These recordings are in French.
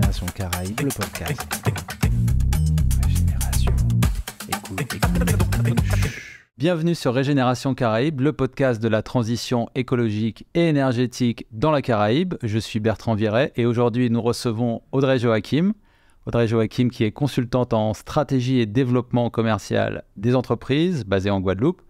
Régénération Caraïbes, le podcast. Régénération. Écoute. Bienvenue sur Régénération Caraïbes, le podcast de la transition écologique et énergétique dans la Caraïbe. Je suis Bertrand Viret et aujourd'hui nous recevons Audrey Joachim. Audrey Joachim qui est consultante en stratégie et développement commercial des entreprises basée en Guadeloupe,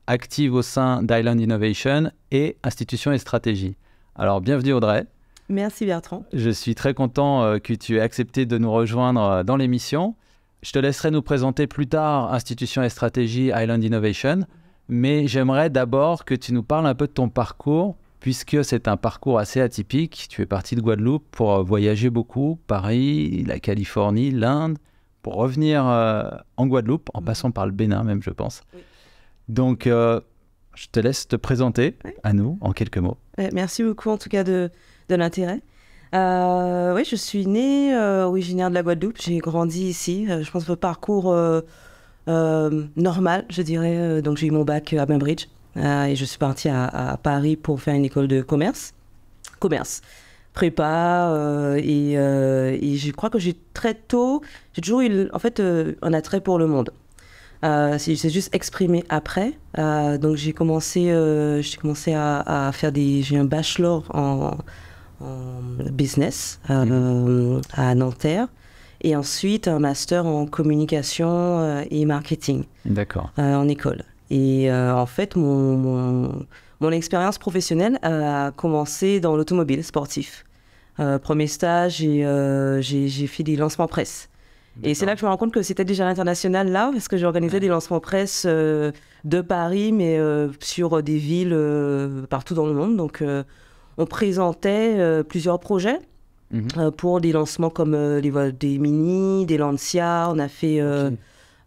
active au sein d'Island Innovation et Institutions et Stratégie. Alors bienvenue Audrey. Merci Bertrand. Je suis très content que tu aies accepté de nous rejoindre dans l'émission. Je te laisserai nous présenter plus tard Institutions et Stratégie Island Innovation, mais j'aimerais d'abord que tu nous parles un peu de ton parcours, puisque c'est un parcours assez atypique. Tu es parti de Guadeloupe pour voyager beaucoup, Paris, la Californie, l'Inde, pour revenir en Guadeloupe, en passant par le Bénin même, je pense. Oui. Donc, je te laisse te présenter à nous en quelques mots. Merci beaucoup en tout cas de l'intérêt. Oui, je suis née originaire de la Guadeloupe. J'ai grandi ici. Je pense que le parcours normal, je dirais. Donc, j'ai eu mon bac à Bainbridge et je suis partie à Paris pour faire une école de commerce, prépa. Et je crois que j'ai très tôt, j'ai toujours eu en fait un attrait pour le monde. C'est juste exprimé après. Donc, j'ai commencé à faire j'ai un bachelor en business à Nanterre et ensuite un master en communication et marketing. D'accord. En école. Et en fait, mon expérience professionnelle a commencé dans l'automobile sportif. Premier stage, j'ai fait des lancements presse. Et c'est là que je me rends compte que c'était déjà l'international là, parce que j'ai organisé des lancements presse de Paris, mais sur des villes partout dans le monde. Donc, on présentait plusieurs projets pour des lancements comme des Mini, des Lancia. On a fait...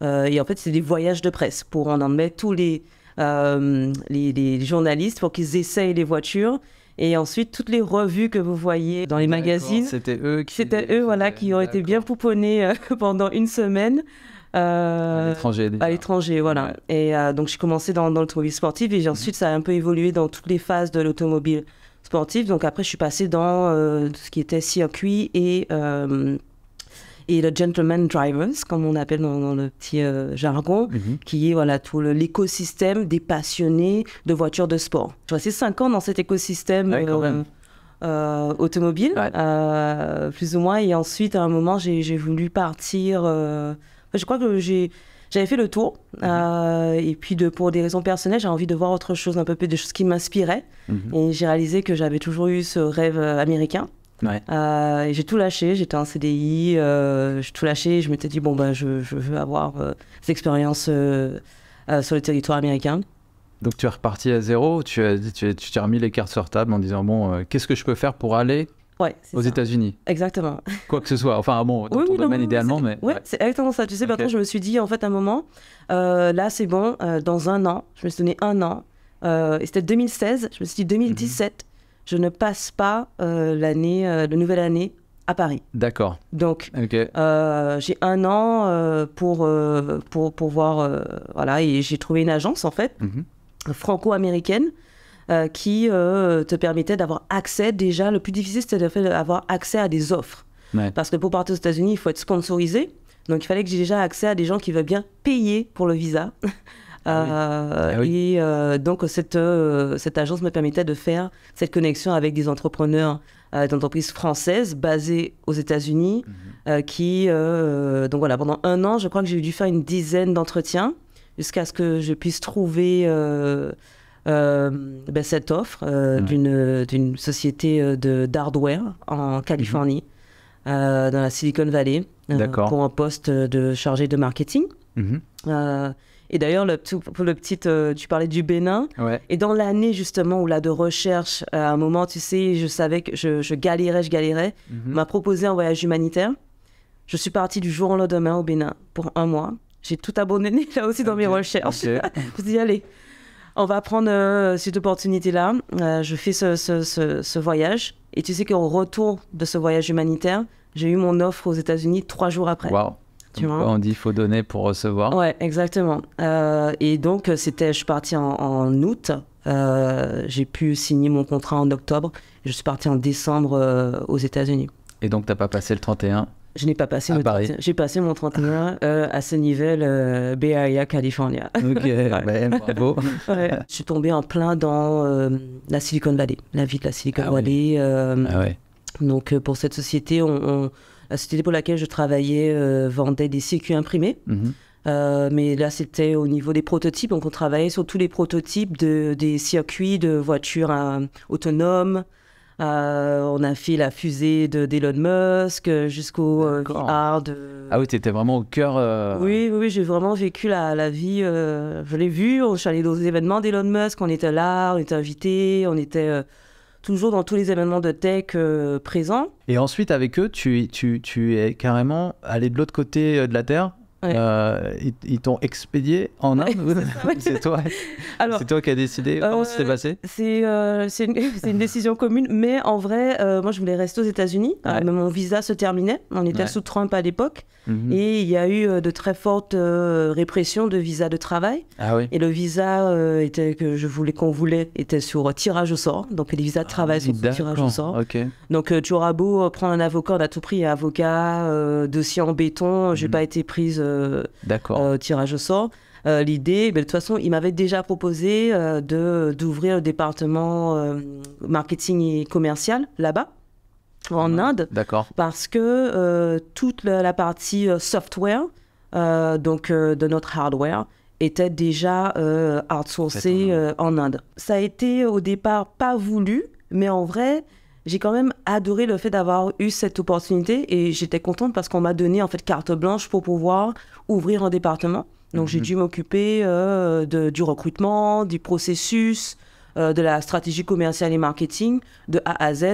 et en fait, c'est des voyages de presse pour on en met tous les journalistes pour qu'ils essayent les voitures. Et ensuite, toutes les revues que vous voyez dans les magazines, c'était eux qui ont été bien pouponnés pendant une semaine. À l'étranger, déjà. À l'étranger, voilà. Ouais. Et donc, j'ai commencé dans l'automobile sportive et ensuite, ça a un peu évolué dans toutes les phases de l'automobile sportive. Donc, après, je suis passée dans ce qui était circuit et le gentleman drivers, comme on appelle dans le petit jargon, qui est tout l'écosystème des passionnés de voitures de sport. Je suis restée 5 ans dans cet écosystème automobile, plus ou moins. Et ensuite, à un moment, j'ai voulu partir. Je crois que j'avais fait le tour. Et puis, pour des raisons personnelles, j'ai envie de voir autre chose, un peu plus de choses qui m'inspiraient. Et j'ai réalisé que j'avais toujours eu ce rêve américain. Ouais. Et j'ai tout lâché, j'étais en CDI, j'ai tout lâché et je m'étais dit je veux avoir cette expérience sur le territoire américain. Donc tu es reparti à zéro, tu t'es remis les cartes sur table en disant qu'est-ce que je peux faire pour aller aux États-Unis? Exactement. Quoi que ce soit, enfin dans ton domaine idéalement, mais... Oui, c'est exactement ça. Tu sais, Bertrand, je me suis dit en fait à un moment, là c'est bon, dans un an, je me suis donné un an, et c'était 2016, je me suis dit 2017, je ne passe pas la nouvelle année à Paris. D'accord. Donc, j'ai un an pour voir, et j'ai trouvé une agence, en fait, franco-américaine, qui te permettait d'avoir accès. Déjà, le plus difficile, c'était d'avoir accès à des offres. Ouais. Parce que pour partir aux États-Unis, il faut être sponsorisé. Donc, il fallait que j'ai déjà accès à des gens qui veulent bien payer pour le visa. Et donc cette agence me permettait de faire cette connexion avec des entrepreneurs d'entreprises françaises basées aux États-Unis donc voilà, pendant un an je crois que j'ai dû faire une dizaine d'entretiens jusqu'à ce que je puisse trouver cette offre d'une société d'hardware en Californie, dans la Silicon Valley, pour un poste de chargé de marketing. Et d'ailleurs, tu parlais du Bénin. Ouais. Et dans l'année, justement, de recherche, à un moment, tu sais, je savais que je galérais. On m'a proposé un voyage humanitaire. Je suis partie du jour au lendemain au Bénin pour 1 mois. J'ai tout abandonné, là aussi, dans mes recherches. Je me suis dit, allez, on va prendre cette opportunité-là. Je fais ce voyage. Et tu sais qu'au retour de ce voyage humanitaire, j'ai eu mon offre aux États-Unis 3 jours après. Waouh. On dit il faut donner pour recevoir. Ouais, exactement. Et donc, je suis partie en août. J'ai pu signer mon contrat en octobre. Et je suis partie en décembre aux États-Unis. Et donc, tu n'as pas passé le 31 ? Je n'ai pas passé le 31. J'ai passé mon 31 à Sunnyvale, Bay Area, California. Ok, bravo. Ouais. Je suis tombée en plein dans la Silicon Valley, la vie de la Silicon Valley. Donc, pour cette société, la société pour laquelle je travaillais vendait des circuits imprimés. Mais là, c'était au niveau des prototypes. Donc, on travaillait sur tous les prototypes des circuits de voitures autonomes. On a fait la fusée d'Elon Musk jusqu'au VR de... Ah oui, tu étais vraiment au cœur... Oui, j'ai vraiment vécu la vie. Je l'ai vu, je suis allée aux événements d'Elon Musk, on était là, on était invités, on était toujours dans tous les événements de tech présents. Et ensuite, avec eux, tu es carrément allé de l'autre côté de la Terre. Ouais. Ils t'ont expédié en Inde. C'est toi qui as décidé. Comment ça s'est passé? C'est une décision commune, mais en vrai, moi je voulais rester aux États-Unis. Mais mon visa se terminait. On était sous Trump à l'époque. Et il y a eu de très fortes répressions de visa de travail. Et le visa qu'on voulait était sur tirage au sort. Donc les visas de travail sont sur tirage au sort. Donc tu auras beau prendre un avocat, on a tout pris, avocat, dossier en béton, j'ai pas été prise tirage au sort. L'idée, de toute façon, il m'avait déjà proposé d'ouvrir le département marketing et commercial là-bas, en Inde, parce que toute la partie software de notre hardware était déjà outsourcée en Inde. Ça a été au départ pas voulu, mais en vrai, j'ai quand même adoré le fait d'avoir eu cette opportunité et j'étais contente parce qu'on m'a donné en fait carte blanche pour pouvoir ouvrir un département. Donc j'ai dû m'occuper du recrutement, du processus, de la stratégie commerciale et marketing de A à Z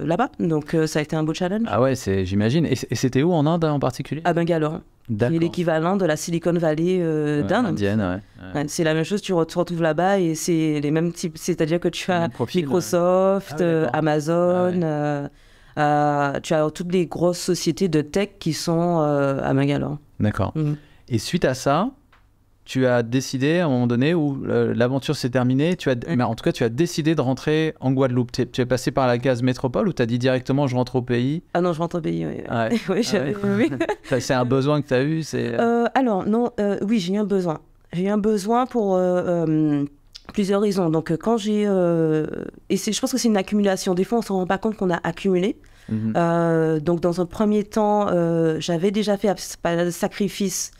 là-bas. Donc ça a été un beau challenge. Ah ouais, j'imagine. Et c'était où en Inde en particulier? À Bangalore. Qui est l'équivalent de la Silicon Valley d'Inde. Indienne, c'est la même chose, tu retrouves là-bas et c'est les mêmes types, c'est-à-dire que tu as Microsoft, Amazon, tu as toutes les grosses sociétés de tech qui sont à Bangalore. D'accord. Et suite à ça, tu as décidé à un moment donné où l'aventure s'est terminée, mais en tout cas tu as décidé de rentrer en Guadeloupe. Tu es passé par la case métropole ou tu as dit directement je rentre au pays? Ah non, je rentre au pays, oui. Oui. C'est un besoin que tu as eu? Alors non, oui, j'ai eu un besoin. J'ai eu un besoin pour plusieurs raisons. Donc quand j'ai... je pense que c'est une accumulation. Des fois on ne se rend pas compte qu'on a accumulé. Donc dans un premier temps, j'avais déjà fait un sacrifice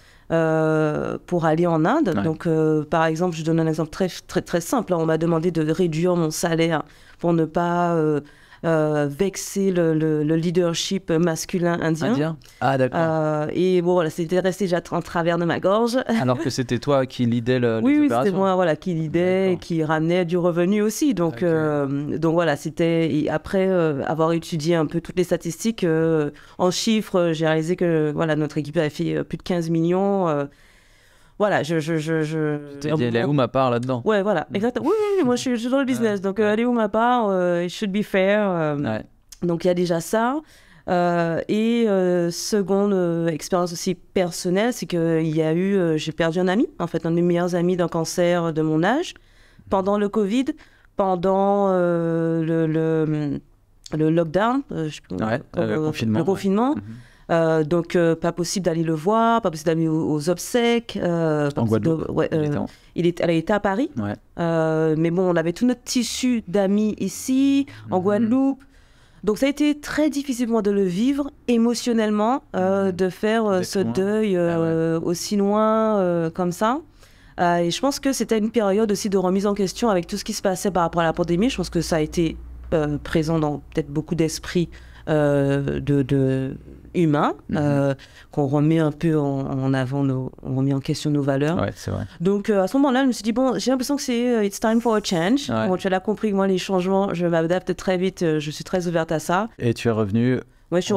pour aller en Inde. Donc, par exemple, je donne un exemple très, très, très simple. On m'a demandé de réduire mon salaire pour ne pas vexer le leadership masculin indien. Ah, d'accord. Et bon, voilà, c'était resté déjà en travers de ma gorge. Alors que c'était toi qui leadais les oui, opérations. c'était moi qui leadais, qui ramenait du revenu aussi. Donc voilà, c'était... Et après avoir étudié un peu toutes les statistiques, en chiffres, j'ai réalisé que voilà, notre équipe avait fait plus de 15 millions. Voilà, elle est où ma part là-dedans? Ouais, voilà, exactement. Oui, moi je suis dans le business, donc elle est où ma part? It should be fair. Donc il y a déjà ça. Seconde expérience aussi personnelle, c'est que j'ai perdu un ami, en fait, un de mes meilleurs amis d'un cancer de mon âge, pendant le Covid, pendant le lockdown, le confinement. Donc, pas possible d'aller le voir, pas possible d'aller aux obsèques. En Guadeloupe, elle était à Paris. Mais bon, on avait tout notre tissu d'amis ici, en Guadeloupe. Donc, ça a été très difficile pour moi de le vivre émotionnellement, de faire ce deuil aussi loin comme ça. Et je pense que c'était une période aussi de remise en question avec tout ce qui se passait par rapport à la pandémie. Je pense que ça a été présent dans peut-être beaucoup d'esprits humains, qu'on remet un peu en avant, on remet en question nos valeurs. Ouais, c'est vrai. Donc à ce moment-là, je me suis dit, bon, j'ai l'impression que c'est it's time for a change. Bon, tu l'as compris, moi, les changements, je m'adapte très vite, je suis très ouverte à ça. Et tu es revenue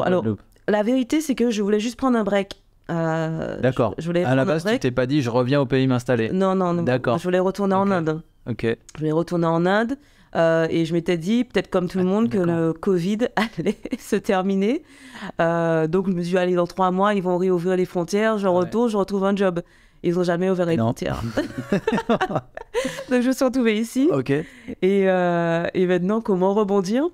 alors, la vérité, c'est que je voulais juste prendre un break. D'accord. À la base, tu t'es pas dit, je reviens au pays m'installer. Non. D'accord. Je voulais retourner en Inde. Ok. Je voulais retourner en Inde. Et je m'étais dit, peut-être comme tout le monde, que le Covid allait se terminer. Donc, je me suis dit, allez, dans 3 mois, ils vont réouvrir les frontières, je retourne, je retrouve un job. Ils n'ont jamais ouvert les frontières. Donc, je me suis retrouvée ici. Ok. Et maintenant, comment rebondir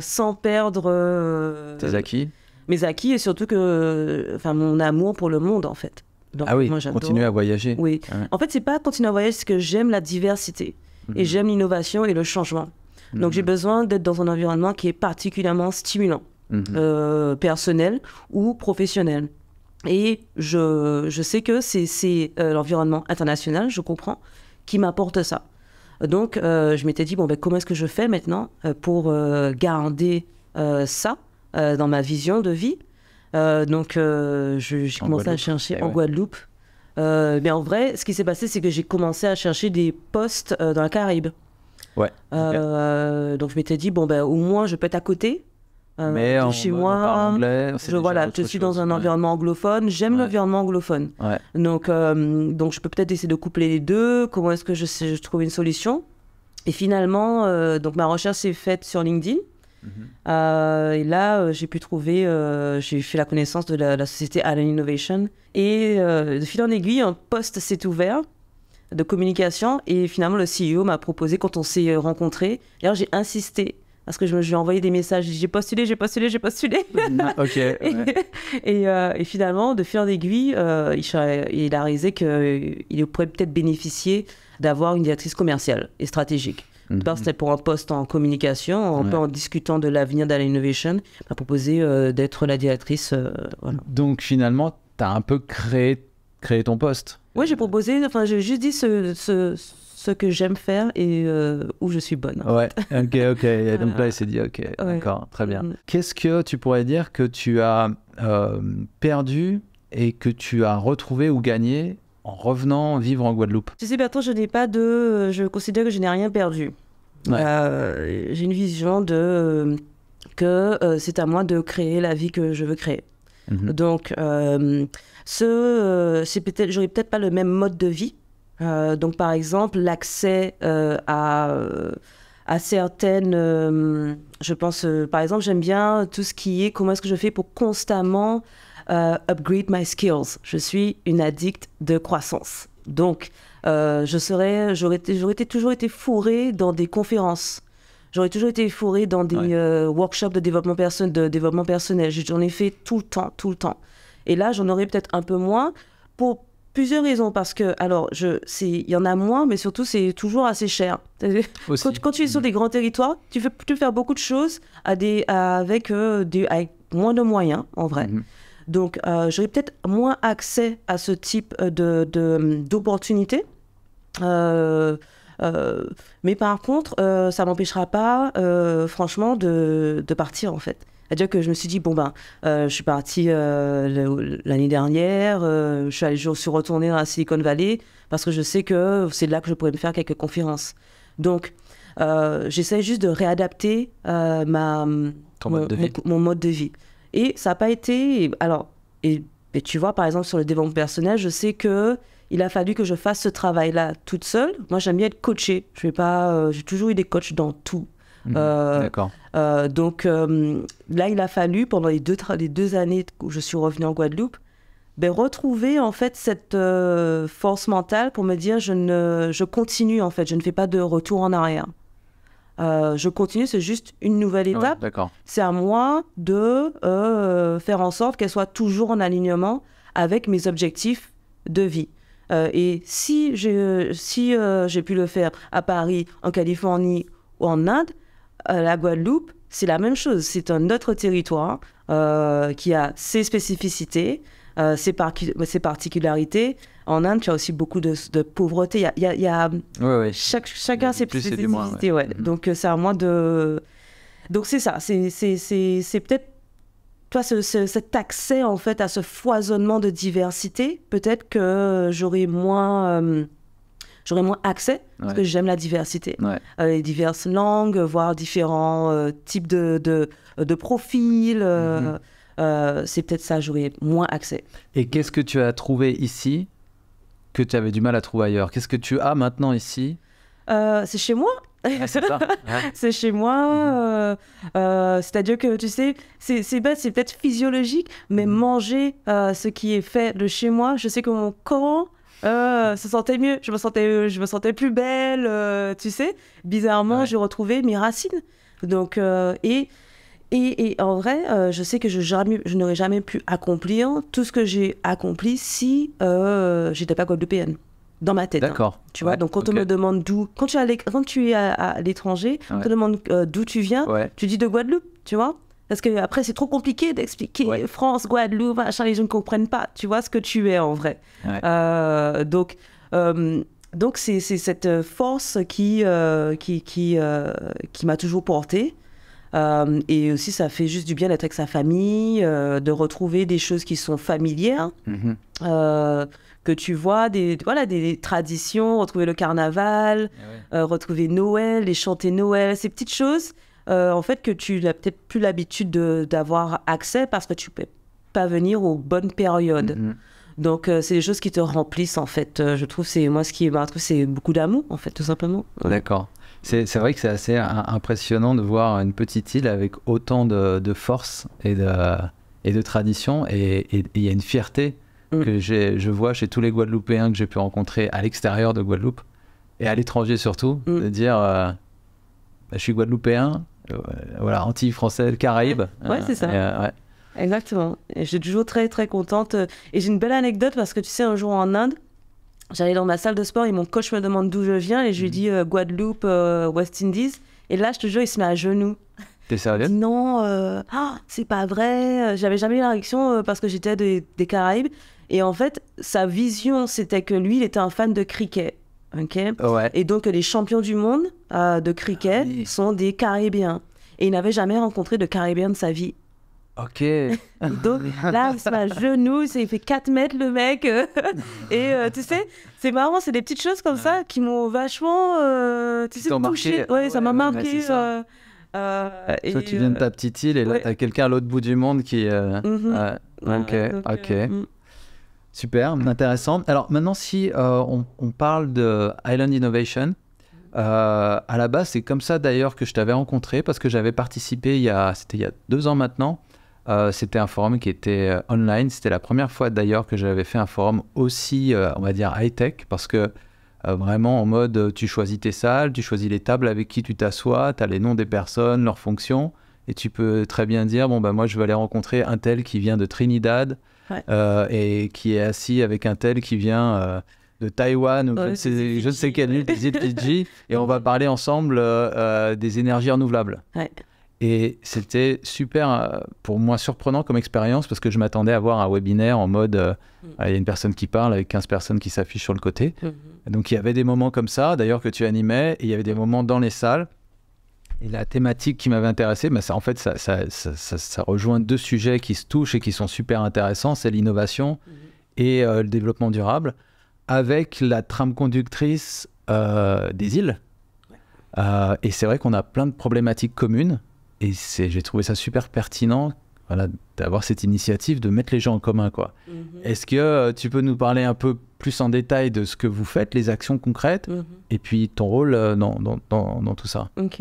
sans perdre... tes acquis. Mes acquis et surtout mon amour pour le monde, en fait. Donc, ah oui, continuer à voyager. Oui. Ouais. En fait, c'est pas continuer à voyager, c'est que j'aime la diversité. Et j'aime l'innovation et le changement. Donc, j'ai besoin d'être dans un environnement qui est particulièrement stimulant, personnel ou professionnel. Et je sais que c'est l'environnement international, je comprends, qui m'apporte ça. Donc, je m'étais dit, comment est-ce que je fais maintenant pour garder ça dans ma vision de vie. Donc, j'ai commencé à chercher en Guadeloupe. Mais en vrai, ce qui s'est passé, c'est que j'ai commencé à chercher des postes dans la Caraïbe. Ouais. Donc, je m'étais dit, au moins, je peux être à côté. Mais chez moi, anglais, je suis dans un environnement anglophone. J'aime l'environnement anglophone. Ouais. Donc, je peux peut-être essayer de coupler les deux. Comment est-ce que je trouve une solution? Et finalement, donc ma recherche s'est faite sur LinkedIn. Et là, j'ai pu trouver, j'ai fait la connaissance de la société Island Innovation. Et de fil en aiguille, un poste s'est ouvert de communication. Et finalement, le CEO m'a proposé, quand on s'est rencontrés, d'ailleurs, j'ai insisté. Parce que je lui ai envoyé des messages, j'ai postulé. Ok. Et finalement, de fil en aiguille, il a réalisé qu'il pourrait peut-être bénéficier d'avoir une directrice commerciale et stratégique. C'était pour un poste en communication, un peu en discutant de l'avenir d'Island Innovation, il m'a proposé d'être la directrice. Voilà. Donc finalement, tu as un peu créé ton poste. Oui, j'ai juste dit ce que j'aime faire et où je suis bonne. Ouais, ok. Et donc là, il s'est dit, ok, d'accord, très bien. Qu'est-ce que tu pourrais dire que tu as perdu et que tu as retrouvé ou gagné en revenant vivre en Guadeloupe? Tu sais, Bertrand, je considère que je n'ai rien perdu. Ouais. J'ai une vision que c'est à moi de créer la vie que je veux créer. Donc, j'aurais peut-être pas le même mode de vie. Donc, par exemple, l'accès à certaines... je pense, par exemple, j'aime bien tout ce qui est comment est-ce que je fais pour constamment upgrade my skills. Je suis une addict de croissance. Donc, j'aurais toujours été fourrée dans des conférences. J'aurais toujours été fourrée dans des workshops de développement personnel. J'en ai fait tout le temps. Et là, j'en aurais peut-être un peu moins pour plusieurs raisons. Parce que, il y en a moins, mais surtout, c'est toujours assez cher. Quand tu es sur des grands territoires, tu peux faire beaucoup de choses avec moins de moyens, en vrai. Donc, j'aurais peut-être moins accès à ce type d'opportunités. Mais par contre, ça ne m'empêchera pas, franchement, de partir, en fait. C'est-à-dire que je me suis dit, je suis partie l'année dernière, je suis retournée dans la Silicon Valley parce que je sais que c'est là que je pourrais me faire quelques conférences. Donc, j'essaie juste de réadapter mon mode de vie. Et ça n'a pas été... Et tu vois, par exemple, sur le développement personnel, je sais qu'il a fallu que je fasse ce travail-là toute seule. Moi, j'aime bien être coachée. J'ai toujours eu des coachs dans tout. D'accord. Donc, là, il a fallu, pendant les deux années où je suis revenue en Guadeloupe, retrouver, en fait, cette force mentale pour me dire, je continue, en fait. Je ne fais pas de retour en arrière. Je continue, c'est juste une nouvelle étape. C'est à moi de faire en sorte qu'elle soit toujours en alignement avec mes objectifs de vie. Et si j'ai pu le faire à Paris, en Californie ou en Inde, la Guadeloupe, c'est la même chose. C'est un autre territoire qui a ses spécificités, ses particularités. En Inde, tu as aussi beaucoup de pauvreté. Chacun a ses spécificités. Donc, c'est à moi de... Donc, c'est ça. C'est peut-être cet accès, en fait, à ce foisonnement de diversité. Peut-être que j'aurai moins accès, parce que j'aime la diversité. Les diverses langues, voir différents types de profils. C'est peut-être ça, j'aurais moins accès. Et qu'est-ce que tu as trouvé ici que tu avais du mal à trouver ailleurs? Qu'est-ce que tu as maintenant ici? C'est chez moi. C'est ça. C'est chez moi. C'est-à-dire que, tu sais, c'est bête, c'est peut-être physiologique, mais manger ce qui est fait de chez moi, je sais que mon corps se sentait mieux. Je me sentais plus belle, tu sais. Bizarrement, j'ai retrouvé mes racines. Donc, et en vrai, je sais que je n'aurais jamais pu accomplir tout ce que j'ai accompli si j'étais pas guadeloupéenne. Dans ma tête. D'accord. Tu vois, donc quand on me demande d'où... Quand tu es à l'étranger, on te demande d'où tu viens, tu dis de Guadeloupe, tu vois. Parce qu'après, c'est trop compliqué d'expliquer France, Guadeloupe, machin, les gens ne comprennent pas, tu vois, ce que tu es en vrai. Donc, c'est cette force qui m'a toujours portée. Et aussi, ça fait juste du bien d'être avec sa famille, de retrouver des choses qui sont familières. Que tu vois, des traditions, retrouver le carnaval, retrouver Noël, les chanter Noël, ces petites choses, en fait, que tu n'as peut-être plus l'habitude d'avoir accès parce que tu ne peux pas venir aux bonnes périodes. Donc, c'est des choses qui te remplissent, en fait. Je trouve, moi, ce qui m'a trouvé, c'est beaucoup d'amour, en fait, tout simplement. D'accord. C'est vrai que c'est assez impressionnant de voir une petite île avec autant de force et de tradition, et il y a une fierté que je vois chez tous les Guadeloupéens que j'ai pu rencontrer à l'extérieur de Guadeloupe et à l'étranger surtout, de dire je suis Guadeloupéen, voilà, Antilles françaises, Caraïbes. Ouais, c'est ça. Exactement. Et je suis toujours très très contente. Et j'ai une belle anecdote parce que tu sais, un jour en Inde, j'allais dans ma salle de sport et mon coach me demande d'où je viens et je lui dis Guadeloupe, West Indies. Et là, je te jure, il se met à genoux. T'es sérieux? Non, c'est pas vrai. J'avais jamais eu la réaction parce que j'étais des Caraïbes. Et en fait, sa vision, c'était que lui, il était un fan de cricket. Et donc, les champions du monde de cricket sont des Caribéens. Et il n'avait jamais rencontré de Caribéens de sa vie. Ok. Donc là, il se met à genoux, il fait 4 mètres le mec. Et tu sais, c'est marrant, c'est des petites choses comme ça qui m'ont vachement touché. Ça m'a marqué. Toi, tu viens de ta petite île et là, t'as quelqu'un à l'autre bout du monde qui... Ok. Super, intéressant. Alors maintenant, si on parle de Island Innovation, à la base, c'est comme ça d'ailleurs que je t'avais rencontré parce que j'avais participé c'était il y a 2 ans maintenant. C'était un forum qui était online. C'était la première fois d'ailleurs que j'avais fait un forum aussi, on va dire, high-tech parce que vraiment en mode tu choisis tes salles, tu choisis les tables avec qui tu t'assois, tu as les noms des personnes, leurs fonctions et tu peux très bien dire moi je veux aller rencontrer un tel qui vient de Trinidad et qui est assis avec un tel qui vient de Taïwan ou je ne sais quelle île des îles Fidji et on va parler ensemble des énergies renouvelables. Et c'était super, pour moi, surprenant comme expérience parce que je m'attendais à voir un webinaire en mode il y a une personne qui parle avec 15 personnes qui s'affichent sur le côté. Donc il y avait des moments comme ça, d'ailleurs, que tu animais, et il y avait des moments dans les salles. Et la thématique qui m'avait intéressé, ça rejoint 2 sujets qui se touchent et qui sont super intéressants, c'est l'innovation et le développement durable, avec la trame conductrice des îles. Et c'est vrai qu'on a plein de problématiques communes. Et j'ai trouvé ça super pertinent d'avoir cette initiative de mettre les gens en commun, quoi. Est-ce que tu peux nous parler un peu plus en détail de ce que vous faites, les actions concrètes, et puis ton rôle dans tout ça? Donc,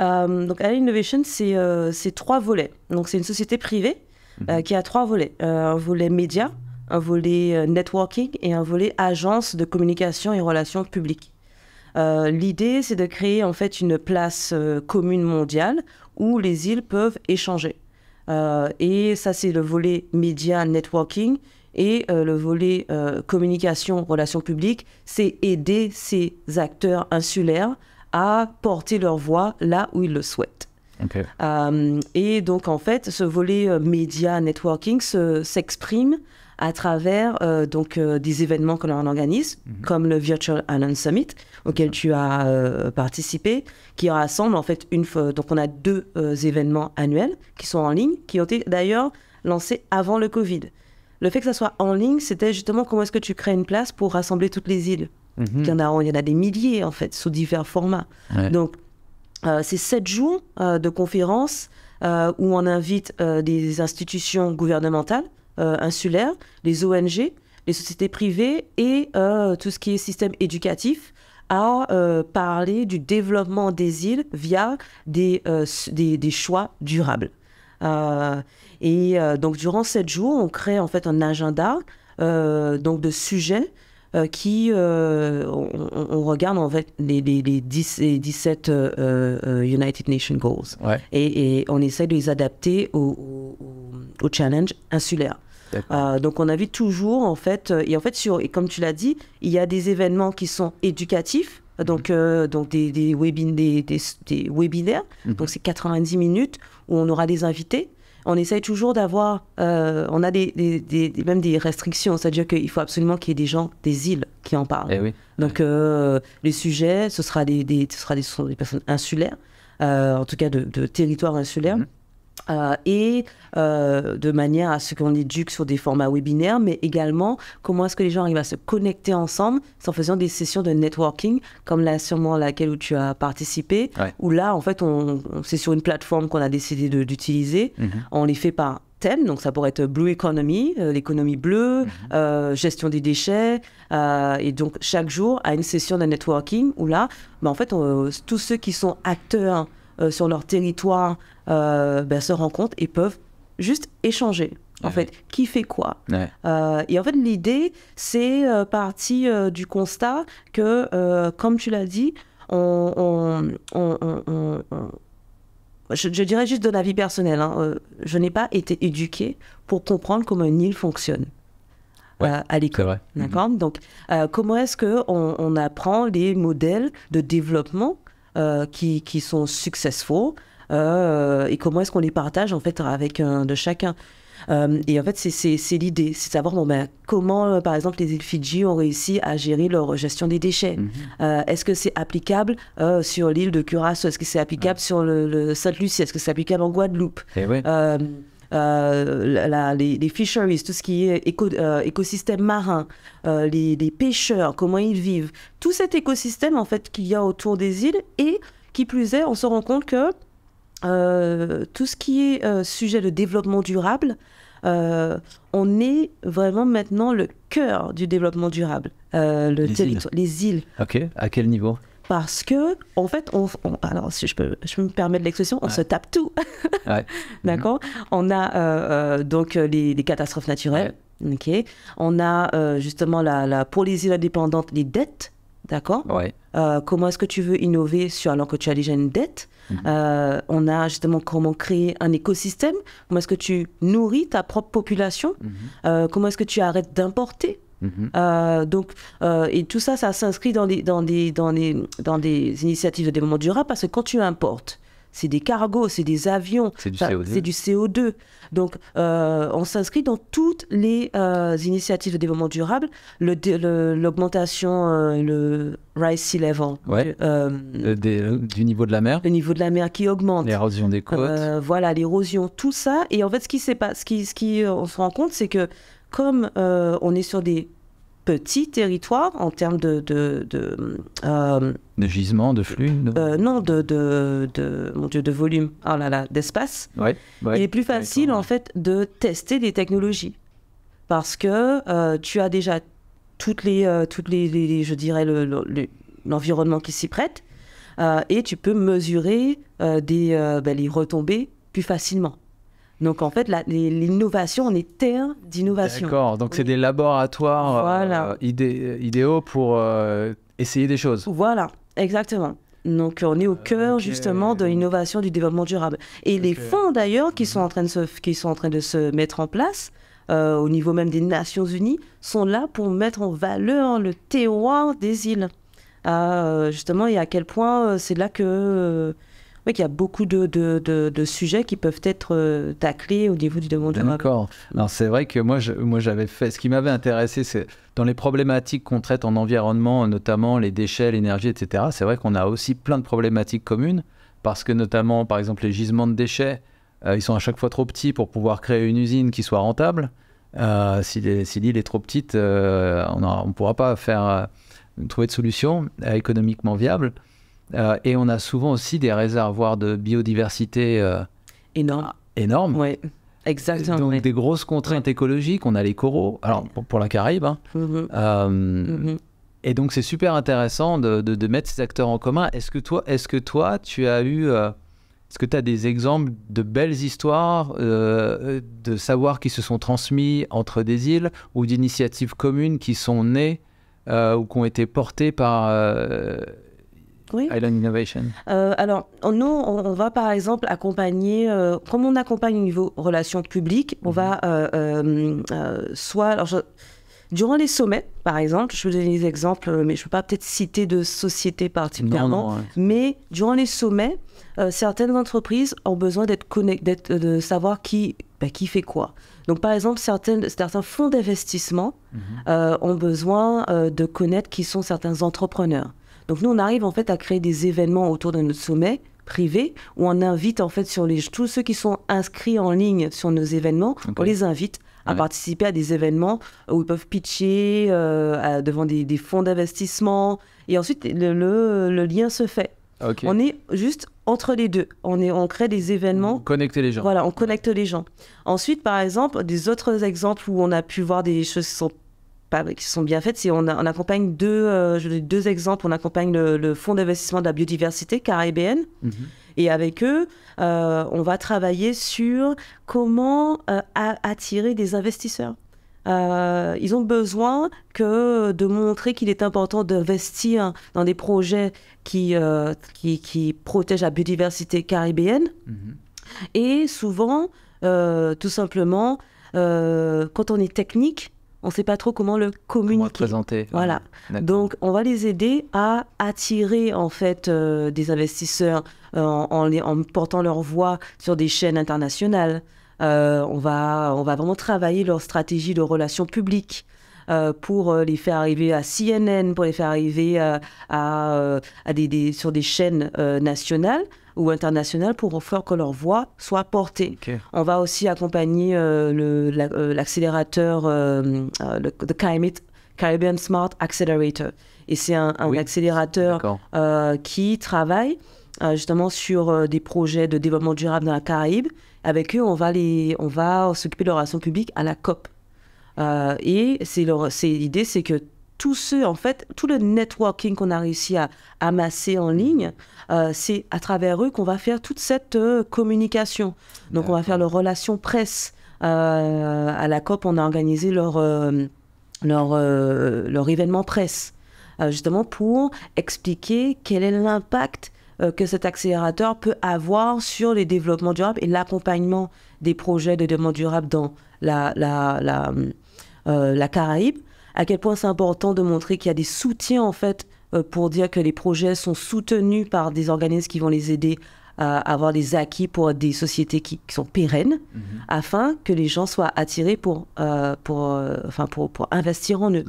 Island Innovation, c'est 3 volets. Donc, c'est une société privée qui a 3 volets. Un volet média, un volet networking et un volet agence de communication et relations publiques. L'idée, c'est de créer en fait une place commune mondiale où les îles peuvent échanger. Et ça, c'est le volet média networking. Et le volet communication, relations publiques, c'est aider ces acteurs insulaires à porter leur voix là où ils le souhaitent. Et donc, en fait, ce volet média networking s'exprime à travers des événements que l'on organise, comme le Virtual Island Summit, auquel tu as participé, qui rassemble en fait donc on a 2 événements annuels qui sont en ligne, qui ont été d'ailleurs lancés avant le Covid. Le fait que ça soit en ligne, c'était justement comment est-ce que tu crées une place pour rassembler toutes les îles. Il y en a des milliers en fait, sous divers formats. Donc, c'est 7 jours de conférences où on invite des institutions gouvernementales, insulaires, les ONG, les sociétés privées et tout ce qui est système éducatif à parler du développement des îles via des choix durables. Donc durant 7 jours, on crée en fait un agenda donc de sujets on regarde en fait les 17 United Nations Goals. Ouais. Et on essaie de les adapter au challenge insulaire. Donc on invite toujours en fait, et comme tu l'as dit, il y a des événements qui sont éducatifs, donc des webinaires, donc c'est 90 minutes où on aura des invités. On essaye toujours d'avoir, on a même des restrictions, c'est-à-dire qu'il faut absolument qu'il y ait des gens des îles qui en parlent. Oui. Donc les sujets, ce sont des personnes insulaires, en tout cas de territoires insulaires. Et de manière à ce qu'on éduque sur des formats webinaires, mais également comment est-ce que les gens arrivent à se connecter ensemble en faisant des sessions de networking, comme sûrement laquelle où tu as participé, où là, en fait, c'est sur une plateforme qu'on a décidé d'utiliser. On les fait par thème, donc ça pourrait être Blue Economy, l'économie bleue, gestion des déchets, et donc chaque jour, à une session de networking, où là, en fait, tous ceux qui sont acteurs sur leur territoire se rencontrent et peuvent juste échanger. En fait, qui fait quoi. Et en fait, l'idée, c'est parti du constat que, comme tu l'as dit, je dirais juste de la vie personnelle, je n'ai pas été éduquée pour comprendre comment une île fonctionne. À l'école. D'accord. Donc, comment est-ce qu'on apprend les modèles de développement qui sont successful et comment est-ce qu'on les partage en fait avec de chacun. Et en fait, c'est l'idée, c'est de savoir comment, par exemple, les îles Fidji ont réussi à gérer leur gestion des déchets. Est-ce que c'est applicable sur l'île de Curaçao? Est-ce que c'est applicable sur le Sainte-Lucie? Est-ce que c'est applicable en Guadeloupe? Les fisheries, tout ce qui est écosystème marin, les pêcheurs, comment ils vivent, tout cet écosystème en fait qu'il y a autour des îles, et qui plus est, on se rend compte que tout ce qui est sujet de développement durable, on est vraiment maintenant le cœur du développement durable, les îles. Ok, à quel niveau? Parce que, en fait, alors si je peux me permettre l'expression, on se tape tout. D'accord. On a donc les catastrophes naturelles. Okay. On a justement pour les îles indépendantes, les dettes. D'accord. Comment est-ce que tu veux innover alors que tu as déjà une dette? On a justement comment créer un écosystème. Comment est-ce que tu nourris ta propre population? Comment est-ce que tu arrêtes d'importer? Et tout ça, ça s'inscrit dans des initiatives de développement durable, parce que quand tu importes, c'est des cargos, c'est des avions, c'est du CO2. Donc, on s'inscrit dans toutes les initiatives de développement durable, l'augmentation, le rise sea level, du niveau de la mer. Le niveau de la mer qui augmente. L'érosion des côtes. Voilà, l'érosion, tout ça. Et en fait, on se rend compte, c'est que comme on est sur des petits territoires en termes de gisements, de flux non, de volume, d'espace. Il est plus facile en fait de tester des technologies, parce que tu as déjà toutes les je dirais l'environnement qui s'y prête, et tu peux mesurer les retombées plus facilement. Donc, en fait, l'innovation, on est terre d'innovation. D'accord, donc c'est des laboratoires idéaux pour essayer des choses. Voilà, exactement. Donc, on est au cœur, justement, de l'innovation du développement durable. Et les fonds, d'ailleurs, qui sont en train de se mettre en place, au niveau même des Nations Unies, sont là pour mettre en valeur le terroir des îles. Justement, et à quel point c'est là que... qu'il y a beaucoup de sujets qui peuvent être taclés au niveau du développement durable. D'accord. Alors c'est vrai que moi j'avais fait... Ce qui m'avait intéressé, c'est dans les problématiques qu'on traite en environnement, notamment les déchets, l'énergie, etc. C'est vrai qu'on a aussi plein de problématiques communes, parce que notamment, par exemple, les gisements de déchets, ils sont à chaque fois trop petits pour pouvoir créer une usine qui soit rentable. Si l'île est trop petite, on ne pourra pas trouver de solution économiquement viable. Et on a souvent aussi des réservoirs de biodiversité énormes. Oui, exactement. Donc des grosses contraintes écologiques. On a les coraux, alors pour la Caraïbe. Et donc c'est super intéressant de mettre ces acteurs en commun. Est-ce que toi, tu as eu... Est-ce que tu as des exemples de belles histoires, de savoirs qui se sont transmis entre des îles, ou d'initiatives communes qui sont nées ou qui ont été portés par Island Innovation? Alors, nous, on va par exemple accompagner, comme on accompagne au niveau relations publiques, on va durant les sommets, par exemple, je vais donner des exemples, mais je ne peux pas peut-être citer de société particulièrement, mais durant les sommets, certaines entreprises ont besoin de savoir qui fait quoi. Donc, par exemple, certains fonds d'investissement ont besoin de connaître qui sont certains entrepreneurs. Donc, nous, on arrive en fait à créer des événements autour de notre sommet privé où on invite en fait tous ceux qui sont inscrits en ligne sur nos événements, on les invite à participer à des événements où ils peuvent pitcher devant des fonds d'investissement. Et ensuite, le lien se fait. On est juste entre les deux. On crée des événements. Connecter les gens. Voilà, on connecte les gens. Ensuite, par exemple, des autres exemples où on a pu voir des choses qui sont bien faites, on accompagne deux exemples. On accompagne le fonds d'investissement de la biodiversité caribéenne. Et avec eux, on va travailler sur comment attirer des investisseurs. Ils ont besoin de montrer qu'il est important d'investir dans des projets qui protègent la biodiversité caribéenne. Et souvent, tout simplement, quand on est technique, on ne sait pas trop comment le communiquer. Comment le présenter. Voilà. Donc, on va les aider à attirer en fait des investisseurs en portant leur voix sur des chaînes internationales. On va vraiment travailler leur stratégie de relations publiques pour les faire arriver à CNN, pour les faire arriver sur des chaînes nationales ou internationales pour faire que leur voix soit portée. On va aussi accompagner l'accélérateur, the Caribbean Smart Accelerator. Et c'est un accélérateur qui travaille justement sur des projets de développement durable dans la Caraïbe. Avec eux, on va s'occuper de leur relation publique à la COP. Et l'idée, c'est que tout le networking qu'on a réussi à amasser en ligne, c'est à travers eux qu'on va faire toute cette communication. Donc, on va faire leur relation presse. À la COP, on a organisé leur événement presse, justement pour expliquer quel est l'impact que cet accélérateur peut avoir sur les développements durables et l'accompagnement des projets de développement durable dans la Caraïbe. À quel point c'est important de montrer qu'il y a des soutiens, en fait, pour dire que les projets sont soutenus par des organismes qui vont les aider à avoir des acquis pour des sociétés qui sont pérennes, afin que les gens soient attirés pour investir en eux.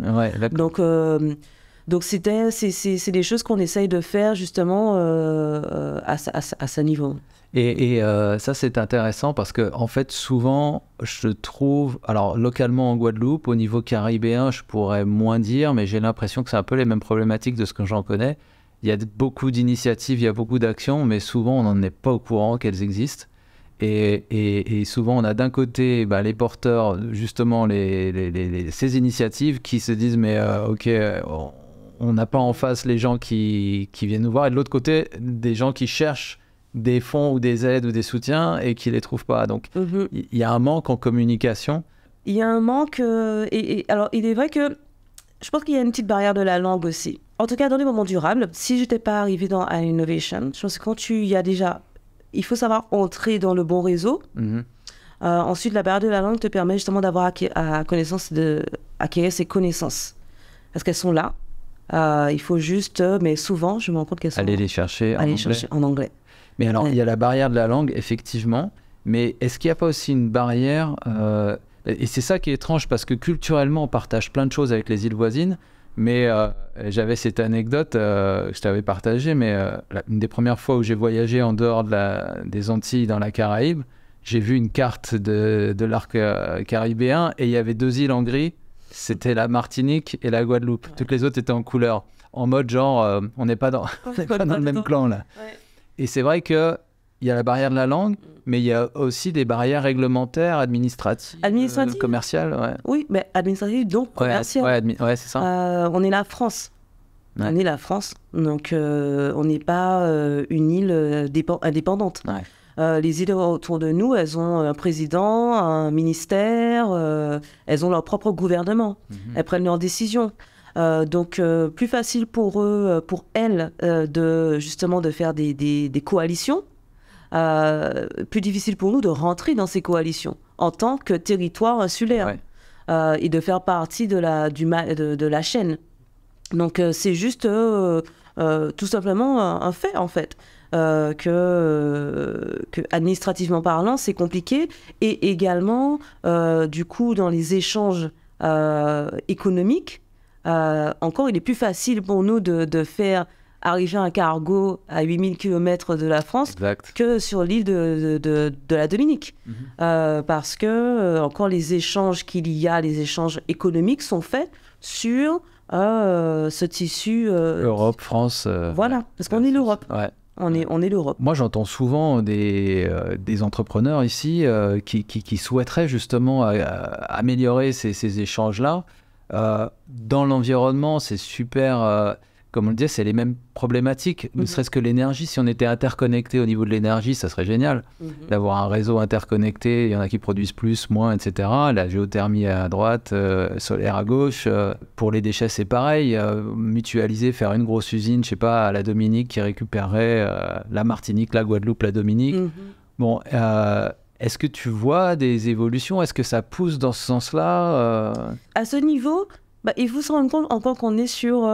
Donc c'est des choses qu'on essaye de faire, justement, à ce niveau. Et ça, c'est intéressant parce que, en fait, souvent, je trouve, alors localement en Guadeloupe, au niveau caribéen, je pourrais moins dire, mais j'ai l'impression que c'est un peu les mêmes problématiques de ce que j'en connais. Il y a beaucoup d'initiatives, il y a beaucoup d'actions, mais souvent, on n'en est pas au courant qu'elles existent. Et souvent, on a d'un côté les porteurs, justement, ces initiatives qui se disent, mais on n'a pas en face les gens qui viennent nous voir, et de l'autre côté, des gens qui cherchent des fonds ou des aides ou des soutiens et qui ne les trouvent pas. Donc, il y a un manque en communication. Il y a un manque. Alors, il est vrai que je pense qu'il y a une petite barrière de la langue aussi. En tout cas, dans les moments durables, si je n'étais pas arrivée dans Island Innovation, je pense que il faut savoir entrer dans le bon réseau. Ensuite, la barrière de la langue te permet justement d'avoir acquérir ces connaissances. Parce qu'elles sont là. Il faut juste, mais souvent, je me rends compte qu'elles sont... Aller les chercher en anglais. Mais alors, il y a la barrière de la langue, effectivement, mais est-ce qu'il n'y a pas aussi une barrière et c'est ça qui est étrange, parce que culturellement, on partage plein de choses avec les îles voisines, mais j'avais cette anecdote que je t'avais partagée, mais une des premières fois où j'ai voyagé en dehors des Antilles, dans la Caraïbe, j'ai vu une carte de l'arc caribéen, et il y avait 2 îles en gris, c'était la Martinique et la Guadeloupe. Toutes les autres étaient en couleur, en mode genre, on n'est pas dans le même clan, là. Ouais. Et c'est vrai qu'il y a la barrière de la langue, mais il y a aussi des barrières réglementaires, administratives, commerciales. Ouais. Oui, mais administratives, donc commerciales. Ouais, c'est ça. On est la France. Ouais. On est la France, donc on n'est pas une île indépendante. Ouais. Les îles autour de nous, elles ont un président, un ministère, elles ont leur propre gouvernement. Elles prennent leurs décisions. Donc, plus facile pour eux, pour elles, de faire des coalitions. Plus difficile pour nous de rentrer dans ces coalitions en tant que territoire insulaire et de faire partie de la chaîne. Donc, c'est juste tout simplement un fait, en fait. Que administrativement parlant, c'est compliqué. Et également, du coup, dans les échanges économiques, encore, il est plus facile pour nous de faire arriver un cargo à 8000 km de la France que sur l'île de la Dominique. Parce que, encore, les échanges les échanges économiques sont faits sur ce tissu... Europe, France... Voilà, parce qu'on est l'Europe. Ouais. On est l'Europe. Moi, j'entends souvent des entrepreneurs ici qui souhaiteraient justement améliorer ces échanges-là. Dans l'environnement, c'est super... comme on le disait, c'est les mêmes problématiques. Ne serait-ce que l'énergie, si on était interconnecté au niveau de l'énergie, ça serait génial. D'avoir un réseau interconnecté, il y en a qui produisent plus, moins, etc. La géothermie à droite, solaire à gauche. Pour les déchets, c'est pareil. Mutualiser, faire une grosse usine, je sais pas, à la Dominique qui récupérerait la Martinique, la Guadeloupe, la Dominique. Bon, est-ce que tu vois des évolutions? Est-ce que ça pousse dans ce sens-là À ce niveau... il faut se rendre compte encore qu'on est sur...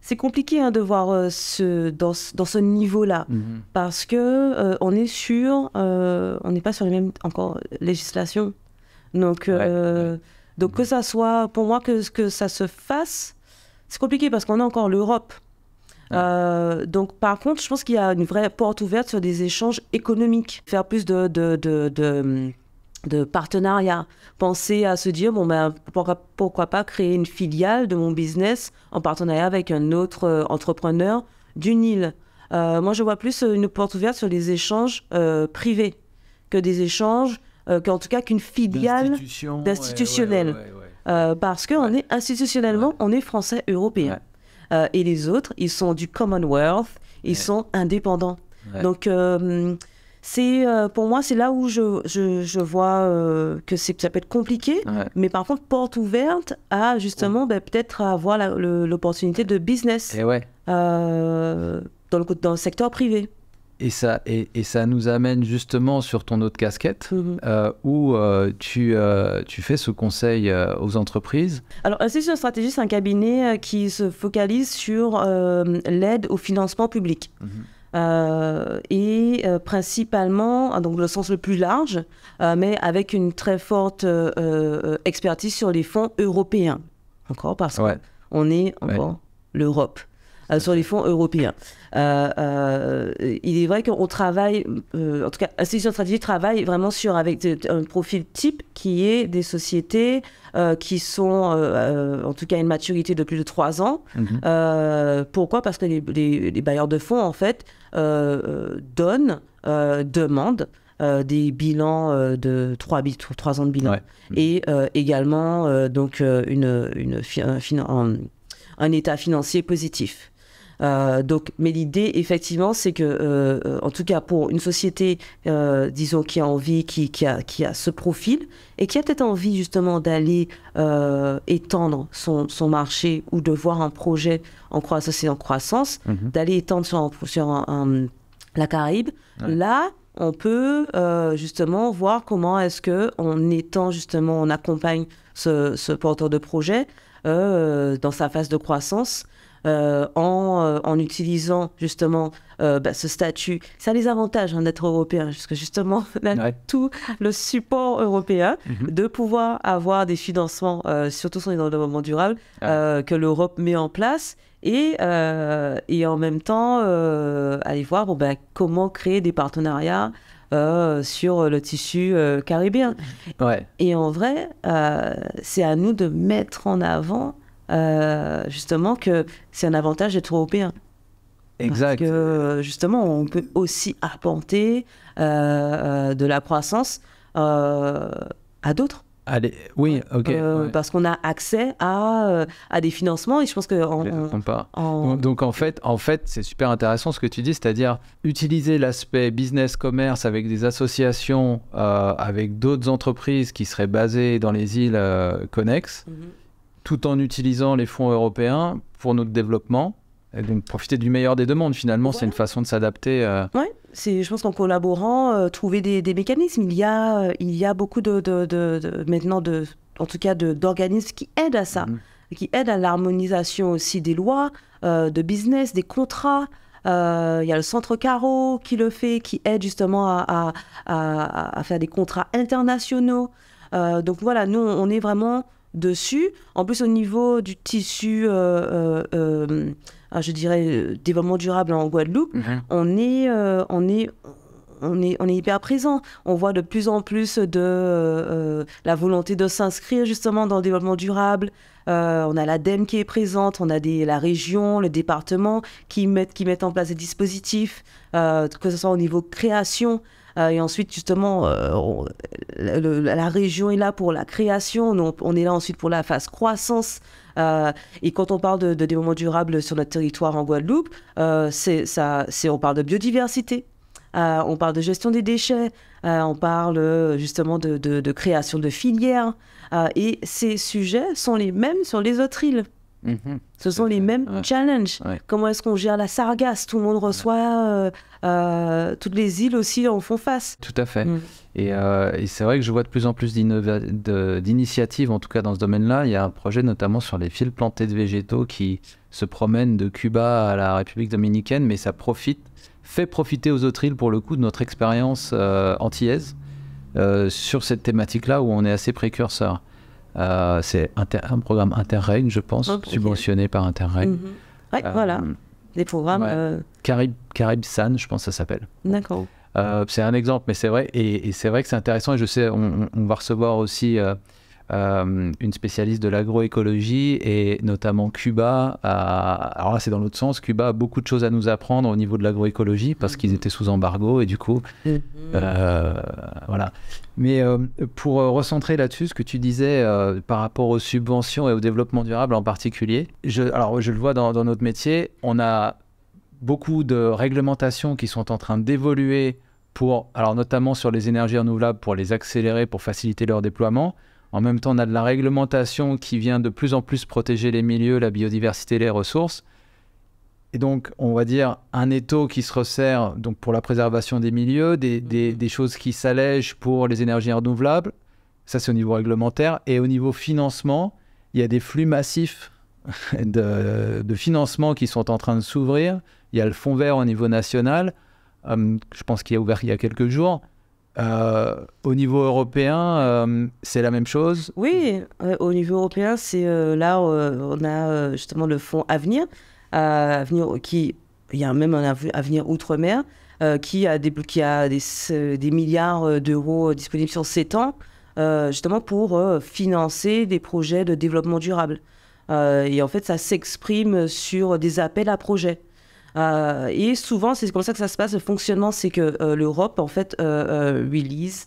c'est compliqué de voir dans ce niveau-là. Parce que on est sur... on n'est pas sur les mêmes encore législations. Donc, donc que ça soit... Pour moi, que ça se fasse, c'est compliqué parce qu'on a encore l'Europe. Donc, par contre, je pense qu'il y a une vraie porte ouverte sur des échanges économiques. Faire plus de partenariat, penser à se dire pourquoi pas créer une filiale de mon business en partenariat avec un autre entrepreneur d'une île. Moi, je vois plus une porte ouverte sur les échanges privés que des échanges, en tout cas qu'une filiale d'institutionnel. Parce qu'on est institutionnellement, on est français européen. Et les autres, ils sont du Commonwealth, ils sont indépendants. Donc, pour moi, c'est là où je vois que ça peut être compliqué, mais par contre, porte ouverte à justement peut-être avoir l'opportunité de business dans le secteur privé. Et ça nous amène justement sur ton autre casquette, où tu fais ce conseil aux entreprises. Alors, Institution Stratégie, c'est un cabinet qui se focalise sur l'aide au financement public. Et principalement, donc le sens le plus large, mais avec une très forte expertise sur les fonds européens. Encore parce qu'on est encore l'Europe. Sur les fonds européens. Il est vrai qu'on travaille, en tout cas, Institution Stratégie travaille vraiment avec un profil type qui est des sociétés qui sont, en tout cas, une maturité de plus de 3 ans. Pourquoi? Parce que les bailleurs de fonds, en fait, demandent des bilans de 3 ans de bilan. Et également, donc, un état financier positif. Donc, mais l'idée, effectivement, c'est que, en tout cas, pour une société, disons, qui a envie, qui a ce profil et qui a peut-être envie, justement, d'aller étendre son marché ou de voir un projet en croissance, d'aller étendre sur la Caraïbe, là, on peut justement voir comment est-ce qu'on accompagne ce porteur de projet dans sa phase de croissance, en utilisant justement ce statut. Ça a les avantages d'être européen, parce que justement, on a tout le support européen de pouvoir avoir des financements, surtout sur les développement durable, que l'Europe met en place, et en même temps aller voir comment créer des partenariats sur le tissu caribéen. Et en vrai, c'est à nous de mettre en avant justement que c'est un avantage d'être européen. Exact. Parce que justement, on peut aussi apporter de la croissance à d'autres. Allez, oui, ok. Parce qu'on a accès à des financements, et je pense que... Donc en fait, c'est super intéressant ce que tu dis, c'est-à-dire utiliser l'aspect business commerce avec des associations, avec d'autres entreprises qui seraient basées dans les îles connexes, tout en utilisant les fonds européens pour notre développement. Et donc profiter du meilleur des deux mondes, finalement, c'est une façon de s'adapter. Oui, je pense qu'en collaborant, trouver des mécanismes. Il y a beaucoup maintenant, en tout cas, d'organismes qui aident à ça, qui aident à l'harmonisation aussi des lois, de business, des contrats. Il y a le Centre Caro qui le fait, qui aide justement à faire des contrats internationaux. Donc voilà, nous, on est vraiment dessus. En plus, au niveau du tissu... je dirais, développement durable en Guadeloupe, on est hyper présent. On voit de plus en plus la volonté de s'inscrire justement dans le développement durable. On a l'ADEME qui est présente, on a la région, le département qui mettent en place des dispositifs, que ce soit au niveau création. Et ensuite, justement, la région est là pour la création, on est là ensuite pour la phase croissance. Et quand on parle de développement durable sur notre territoire en Guadeloupe, on parle de biodiversité, on parle de gestion des déchets, on parle justement de création de filières. Et ces sujets sont les mêmes sur les autres îles. Ce sont les mêmes challenges. Comment est-ce qu'on gère la sargasse? Tout le monde reçoit, toutes les îles aussi en font face. Tout à fait. Et c'est vrai que je vois de plus en plus d'initiatives, en tout cas dans ce domaine-là. Il y a un projet notamment sur les fils plantés de végétaux qui se promènent de Cuba à la République dominicaine, mais ça fait profiter aux autres îles pour le coup de notre expérience antillaise sur cette thématique-là où on est assez précurseur. C'est un programme Interreg, je pense, subventionné par Interreg. Voilà, des programmes... Caraïbes-SAN, je pense que ça s'appelle. D'accord. C'est un exemple, mais c'est vrai, et c'est vrai que c'est intéressant, et je sais, on va recevoir aussi une spécialiste de l'agroécologie, et notamment Cuba, alors là c'est dans l'autre sens, Cuba a beaucoup de choses à nous apprendre au niveau de l'agroécologie, parce qu'ils étaient sous embargo, et du coup, voilà. Mais pour recentrer là-dessus, ce que tu disais par rapport aux subventions et au développement durable en particulier, alors je le vois dans notre métier, on a beaucoup de réglementations qui sont en train d'évoluer alors notamment sur les énergies renouvelables pour les accélérer, pour faciliter leur déploiement. En même temps, on a de la réglementation qui vient de plus en plus protéger les milieux, la biodiversité, les ressources. Et donc, on va dire un étau qui se resserre donc pour la préservation des milieux, des choses qui s'allègent pour les énergies renouvelables. Ça, c'est au niveau réglementaire. Et au niveau financement, il y a des flux massifs de financement qui sont en train de s'ouvrir. Il y a le fonds vert au niveau national, je pense qu'il a ouvert il y a quelques jours. Au niveau européen, c'est la même chose? Oui, au niveau européen, c'est là on a justement le fonds Avenir, il y a même un Avenir Outre-mer qui a des milliards d'euros disponibles sur 7 ans, justement pour financer des projets de développement durable. Et en fait, ça s'exprime sur des appels à projets. Et souvent, c'est comme ça que ça se passe. Le fonctionnement, c'est que l'Europe, en fait, release,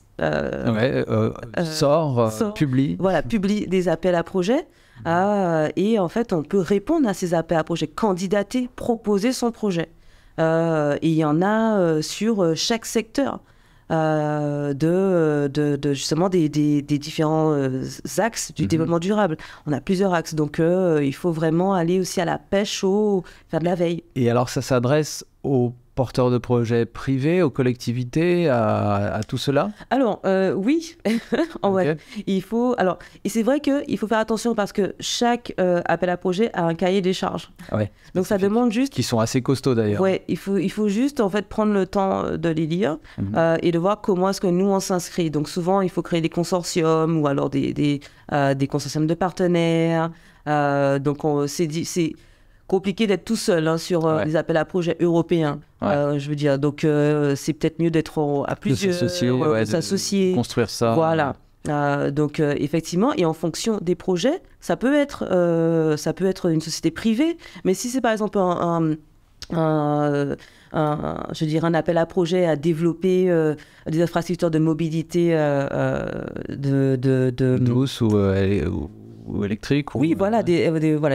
publie. Voilà, publie des appels à projets. Et en fait, on peut répondre à ces appels à projets, candidater, proposer son projet. Et il y en a sur chaque secteur. Justement des différents axes du développement durable. On a plusieurs axes, donc il faut vraiment aller aussi à la pêche, faire de la veille. Et alors ça s'adresse aux porteurs de projets privés, aux collectivités, à tout cela? Alors, oui, vrai, il faut... Alors, et c'est vrai qu'il faut faire attention parce que chaque appel à projet a un cahier des charges. Donc, ça demande juste... Qui sont assez costauds, d'ailleurs. Oui, il faut juste, en fait, prendre le temps de les lire et de voir comment est-ce que nous, on s'inscrit. Donc, souvent, il faut créer des consortiums ou alors des consortiums de partenaires. Donc, c'est compliqué d'être tout seul sur les appels à projets européens, je veux dire. Donc, c'est peut-être mieux d'être à plusieurs, s'associer, construire ça. Voilà. Donc, effectivement, et en fonction des projets, ça peut être une société privée, mais si c'est par exemple un appel à projet à développer des infrastructures de mobilité douce ou électrique. Oui, voilà, des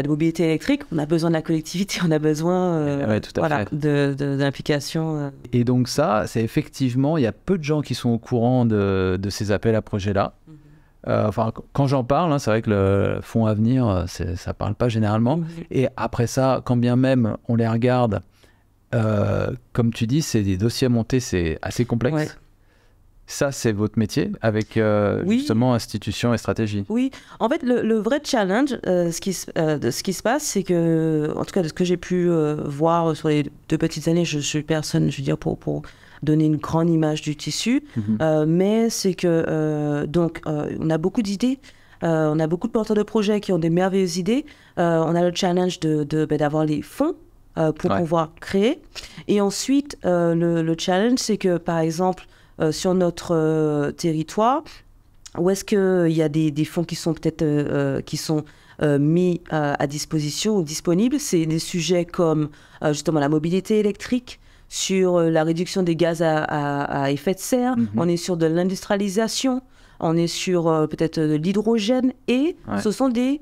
mobilités électriques. On a besoin de la collectivité, on a besoin d'implication. Et donc ça, c'est effectivement, il y a peu de gens qui sont au courant de ces appels à projets-là. Enfin, quand j'en parle, hein, c'est vrai que le fonds à venir, ça parle pas généralement. Et après ça, quand bien même on les regarde, comme tu dis, c'est des dossiers à monter, c'est assez complexe. Ouais. Ça, c'est votre métier avec justement institutions et stratégie. Oui, en fait, le vrai challenge, ce qui se passe, c'est que, en tout cas, de ce que j'ai pu voir sur les 2 petites années, je suis personne, je veux dire, pour donner une grande image du tissu, mais c'est que, donc, on a beaucoup d'idées, on a beaucoup de porteurs de projets qui ont des merveilleuses idées, on a le challenge d'avoir les fonds pour pouvoir créer, et ensuite, le challenge, c'est que, par exemple, sur notre territoire, où est-ce qu'il y a des fonds qui sont peut-être mis à disposition ou disponibles. C'est des sujets comme justement la mobilité électrique, sur la réduction des gaz à effet de serre, on est sur de l'industrialisation, on est sur peut-être de l'hydrogène, et ce sont des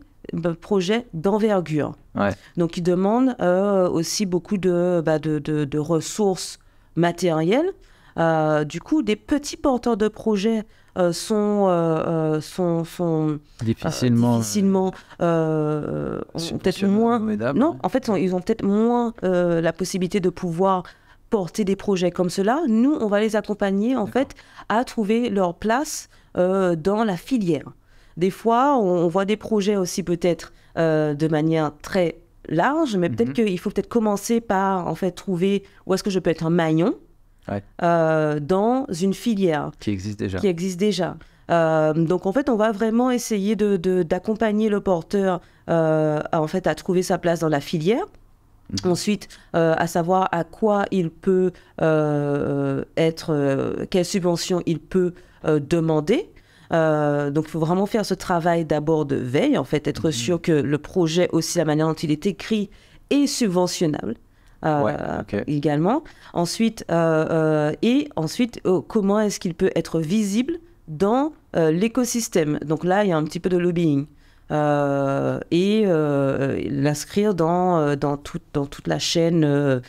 projets d'envergure. Donc ils demandent aussi beaucoup de ressources matérielles. Du coup, des petits porteurs de projets sont difficilement peut-être moins. Non, en fait, ils ont peut-être moins la possibilité de pouvoir porter des projets comme cela. Nous, on va les accompagner en fait à trouver leur place dans la filière. Des fois, on voit des projets aussi peut-être de manière très large, mais peut-être qu'il faut peut-être commencer par en fait trouver où est-ce que je peux être un maillon. Dans une filière qui existe déjà. Donc en fait, on va vraiment essayer d'accompagner le porteur en fait, à trouver sa place dans la filière. Ensuite, à savoir à quoi il peut quelle subvention il peut demander. Donc il faut vraiment faire ce travail d'abord de veille, en fait, être sûr que le projet, aussi la manière dont il est écrit, est subventionnable. Également. Ensuite, comment est-ce qu'il peut être visible dans l'écosystème. Donc là, il y a un petit peu de lobbying. L'inscrire dans toute la chaîne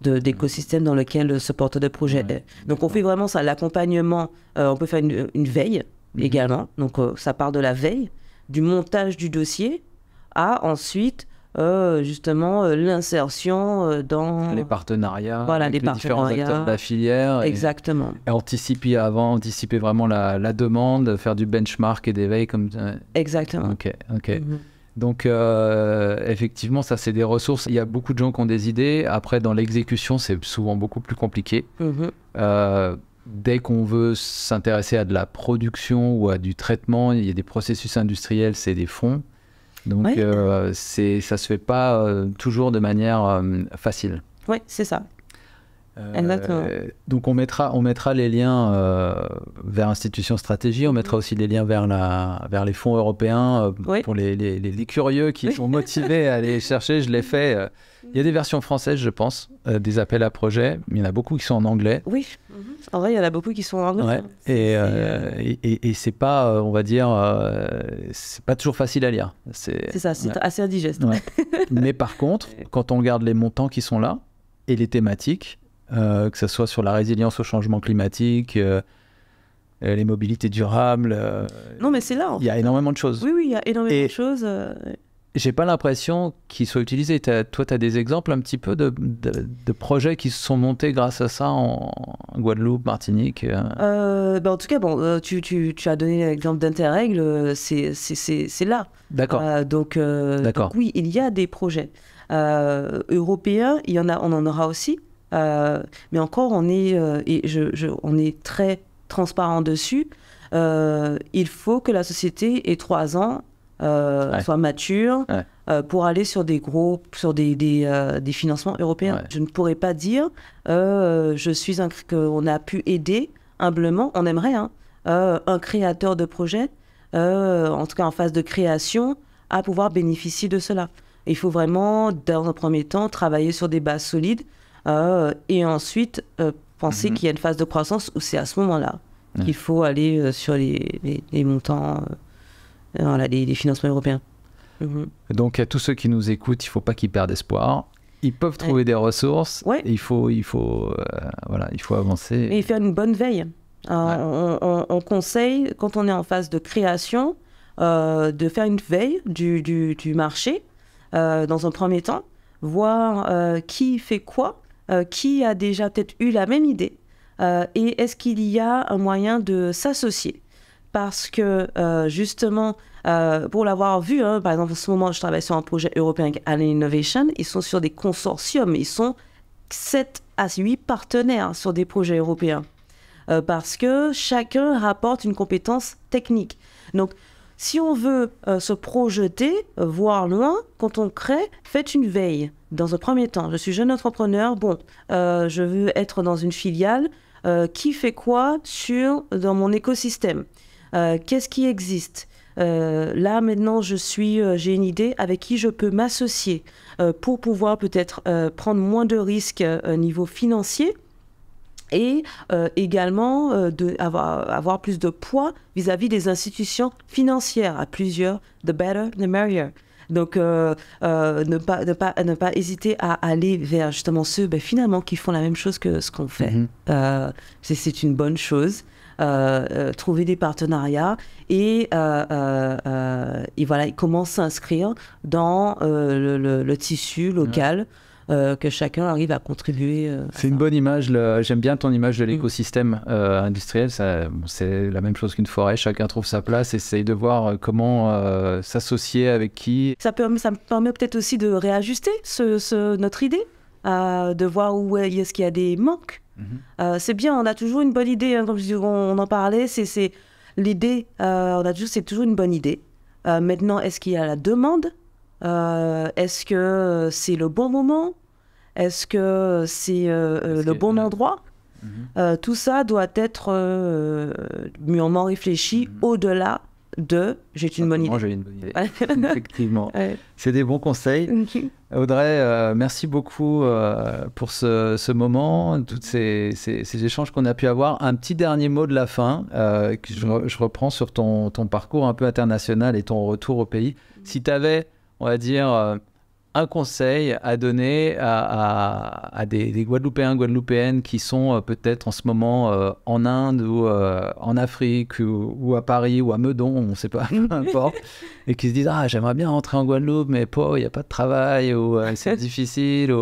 d'écosystème dans lequel ce porteur de projet est. Donc on fait vraiment ça, l'accompagnement. On peut faire une veille également. Donc ça part de la veille, du montage du dossier, à ensuite justement l'insertion dans les partenariats, avec les différents acteurs de la filière. Exactement. Et anticiper vraiment la demande, faire du benchmark et des veilles comme ça. Exactement. Ok. Donc effectivement, ça c'est des ressources. Il y a beaucoup de gens qui ont des idées. Après, dans l'exécution, c'est souvent beaucoup plus compliqué. Dès qu'on veut s'intéresser à de la production ou à du traitement, il y a des processus industriels, c'est des fonds. Donc, ça se fait pas toujours de manière facile. Oui, c'est ça. Exactement. Donc, on mettra les liens vers Institution Stratégie. On mettra aussi les liens vers les fonds européens pour les curieux qui sont motivés à aller chercher. Je l'ai fait. Il y a des versions françaises, je pense, des appels à projets. Il y en a beaucoup qui sont en anglais. Oui, en vrai, il y en a beaucoup qui sont en anglais. Et c'est pas, on va dire, c'est pas toujours facile à lire. C'est ça, c'est assez indigeste. Mais par contre, quand on regarde les montants qui sont là et les thématiques, que ce soit sur la résilience au changement climatique, les mobilités durables. Non, mais c'est là. Il y a énormément de choses. Oui, il y a énormément de choses. J'ai pas l'impression qu'ils soient utilisés. Toi, tu as des exemples un petit peu de projets qui se sont montés grâce à ça en Guadeloupe, Martinique En tout cas, tu as donné l'exemple d'Interreg, c'est là. D'accord. Donc oui, il y a des projets européens, on en aura aussi. Mais encore, on est très transparent dessus. Il faut que la société ait 3 ans, soit mature pour aller sur des financements européens. Je ne pourrais pas dire qu'on a pu aider humblement, on aimerait un créateur de projet, en tout cas en phase de création, à pouvoir bénéficier de cela. Il faut vraiment, dans un premier temps, travailler sur des bases solides et ensuite penser qu'il y a une phase de croissance où c'est à ce moment-là qu'il faut aller sur les montants, les financements européens. Donc à tous ceux qui nous écoutent, il ne faut pas qu'ils perdent espoir. Ils peuvent trouver des ressources. Il faut avancer. Et faire une bonne veille. On conseille, quand on est en phase de création, de faire une veille du marché dans un premier temps, voir qui fait quoi, qui a déjà peut-être eu la même idée, et est-ce qu'il y a un moyen de s'associer. Parce que justement, pour l'avoir vu, par exemple en ce moment je travaille sur un projet européen avec Island Innovation, ils sont sur des consortiums, ils sont 7 à 8 partenaires sur des projets européens. Parce que chacun rapporte une compétence technique. Donc, si on veut se projeter, voir loin, quand on crée, faites une veille. Dans un premier temps, je suis jeune entrepreneur, je veux être dans une filiale, qui fait quoi dans mon écosystème? Qu'est-ce qui existe? Là, maintenant, j'ai une idée avec qui je peux m'associer pour pouvoir peut-être prendre moins de risques au niveau financier. Et également avoir plus de poids vis-à-vis des institutions financières, à plusieurs, the better, the merrier. Donc, ne pas hésiter à aller vers justement ceux finalement qui font la même chose que ce qu'on fait. C'est une bonne chose. Trouver des partenariats et voilà, ils commencent à s'inscrire dans le tissu local. Que chacun arrive à contribuer. C'est une bonne image. J'aime bien ton image de l'écosystème industriel. C'est la même chose qu'une forêt. Chacun trouve sa place, essaye de voir comment s'associer avec qui. Ça me permet peut-être aussi de réajuster notre idée, de voir où est-ce qu'il y a des manques. C'est bien, on a toujours une bonne idée. Comme je dis, on en parlait, c'est l'idée. C'est toujours une bonne idée. Maintenant, est-ce qu'il y a la demande? Est-ce que c'est le bon moment? Est-ce que c'est le bon endroit? Tout ça doit être mûrement réfléchi au-delà de « j'ai une bonne idée ». J'ai une bonne idée, effectivement. C'est des bons conseils. Audrey, merci beaucoup pour ce moment, tous ces échanges qu'on a pu avoir. Un petit dernier mot de la fin, que je reprends sur ton parcours un peu international et ton retour au pays. Si tu avais, on va dire, un conseil à donner à des Guadeloupéens, Guadeloupéennes qui sont peut-être en ce moment en Inde ou en Afrique ou à Paris ou à Meudon, on ne sait pas, peu importe, et qui se disent « Ah, j'aimerais bien rentrer en Guadeloupe, mais il n'y a pas de travail ou c'est difficile »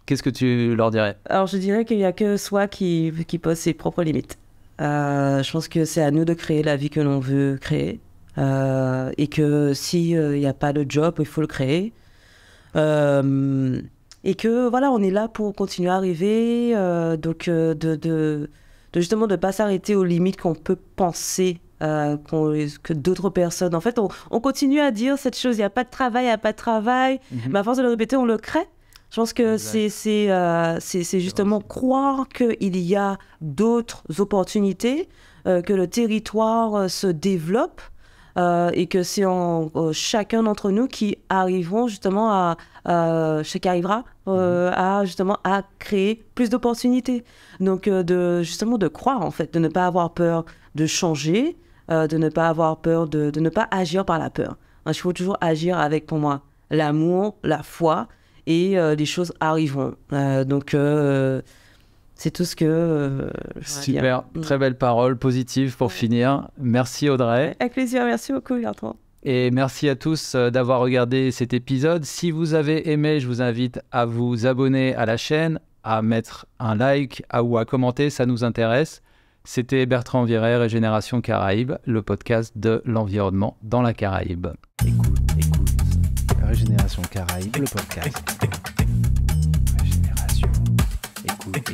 Qu'est-ce que tu leur dirais? Alors, je dirais qu'il n'y a que soi qui pose ses propres limites. Je pense que c'est à nous de créer la vie que l'on veut créer. Et que s'il n'y a pas de job, il faut le créer. Et que voilà, on est là pour continuer à arriver, donc justement de ne pas s'arrêter aux limites qu'on peut penser que d'autres personnes. En fait, on continue à dire cette chose, il n'y a pas de travail, il n'y a pas de travail, mais à force de le répéter, on le crée. Je pense que c'est justement croire qu'il y a d'autres opportunités, que le territoire se développe. Et que c'est chacun d'entre nous qui arriveront justement à créer plus d'opportunités. Donc justement de croire en fait, de ne pas avoir peur de changer, de ne pas avoir peur de ne pas agir par la peur. Il faut toujours agir avec, pour moi, l'amour, la foi, et les choses arriveront. Donc c'est tout ce que super, très belle parole, positive pour finir. Merci Audrey. Avec plaisir, merci beaucoup Bertrand. Et merci à tous d'avoir regardé cet épisode. Si vous avez aimé, je vous invite à vous abonner à la chaîne, à mettre un like ou à commenter, ça nous intéresse. C'était Bertrand Viret, Régénération Caraïbes, le podcast de l'environnement dans la Caraïbe. Écoute, Régénération Caraïbes, le podcast. Régénération. Écoute.